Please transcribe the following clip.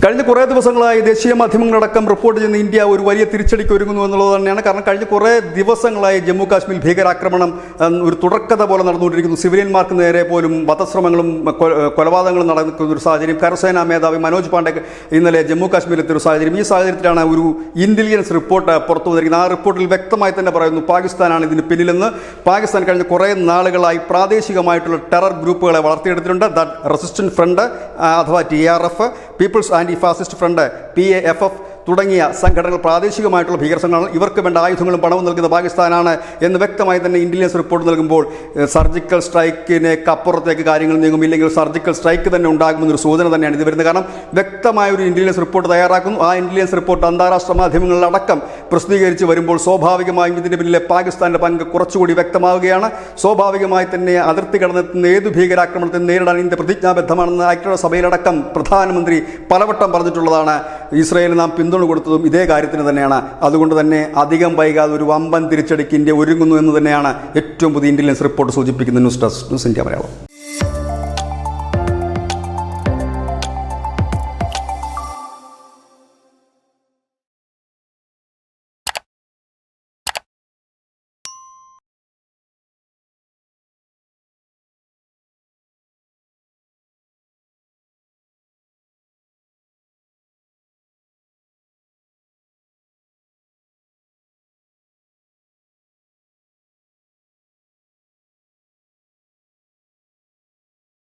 കഴിഞ്ഞ കുറേ ദിവസങ്ങളായി ദേശീയ മാധ്യമങ്ങളടക്കം റിപ്പോർട്ട് ചെയ്യുന്ന ഇന്ത്യ ഒരു വലിയ തിരിച്ചടിക്ക് ഒരുങ്ങുന്നു എന്നുള്ളത് തന്നെയാണ്. കാരണം കഴിഞ്ഞ കുറേ ദിവസങ്ങളായി ജമ്മു കാശ്മീർ ഭീകരാക്രമണം ഒരു തുടർക്കഥ പോലെ നടന്നുകൊണ്ടിരിക്കുന്നു. സിവിലിയന്മാർക്ക് നേരെ പോലും വധശ്രമങ്ങളും കൊലപാതകങ്ങളും നടക്കുന്ന ഒരു സാഹചര്യം. കരസേനാ മേധാവി മനോജ് പാണ്ഡെ ഇന്നലെ ജമ്മു കാശ്മീരിലെത്തിയ ഒരു സാഹചര്യം. ഈ സാഹചര്യത്തിലാണ് ഒരു ഇന്റലിജൻസ് റിപ്പോർട്ട് പുറത്തു വന്നിരിക്കുന്നത്. ആ റിപ്പോർട്ടിൽ വ്യക്തമായി തന്നെ പറയുന്നു പാകിസ്ഥാനാണ് ഇതിന് പിന്നിലെന്ന്. പാകിസ്ഥാൻ കഴിഞ്ഞ കുറേ നാളുകളായി പ്രാദേശികമായിട്ടുള്ള ടെറർ ഗ്രൂപ്പുകളെ വളർത്തിയെടുത്തിട്ടുണ്ട്. ദ റെസിസ്റ്റന്റ് ഫ്രണ്ട് അഥവാ TRF, people's anti fascist front PAFF തുടങ്ങിയ സംഘടനകൾ പ്രാദേശികമായിട്ടുള്ള ഭീകരസംഘടനകൾ. ഇവർക്ക് വേണ്ട ആയുധങ്ങളും പണവും നൽകുന്ന പാകിസ്ഥാനാണ് എന്ന് വ്യക്തമായി തന്നെ ഇന്റലിജൻസ് റിപ്പോർട്ട് നൽകുമ്പോൾ സർജിക്കൽ സ്ട്രൈക്കിനേക്ക് അപ്പുറത്തേക്ക് കാര്യങ്ങൾ നീങ്ങും, ഇല്ലെങ്കിൽ സർജിക്കൽ സ്ട്രൈക്ക് തന്നെ ഉണ്ടാകുമെന്നൊരു സൂചന തന്നെയാണ് ഇത് വരുന്നത്. കാരണം വ്യക്തമായ ഒരു ഇന്റലിജൻസ് റിപ്പോർട്ട് തയ്യാറാക്കുന്നു. ആ ഇന്റലിജൻസ് റിപ്പോർട്ട് അന്താരാഷ്ട്ര മാധ്യമങ്ങളിലടക്കം പ്രസിദ്ധീകരിച്ച് വരുമ്പോൾ സ്വാഭാവികമായും ഇതിൻ്റെ പിന്നിലെ പാകിസ്ഥാൻ്റെ പങ്ക് കുറച്ചുകൂടി വ്യക്തമാവുകയാണ്. സ്വാഭാവികമായി തന്നെ അതിർത്തി കടന്നെത്തുന്ന ഏത് ഭീകരാക്രമണത്തെ നേരിടാൻ ഇന്ത്യ പ്രതിജ്ഞാബദ്ധമാണെന്ന് ഐക്യരാഷ്ട്രസഭയിലടക്കം പ്രധാനമന്ത്രി പലവട്ടം പറഞ്ഞിട്ടുള്ളതാണ്. ഇസ്രായേലിന് നാം പിന്തുണ കൊടുത്തതും ഇതേ കാര്യത്തിന് തന്നെയാണ്. അതുകൊണ്ട് തന്നെ അധികം വൈകാതെ ഒരു വമ്പൻ തിരിച്ചടിക്ക് ഇന്ത്യ ഒരുങ്ങുന്നു എന്ന് തന്നെയാണ് ഏറ്റവും പുതിയ ഇന്റലിജൻസ് റിപ്പോർട്ട് സൂചിപ്പിക്കുന്ന. News desk, news India Malayalam.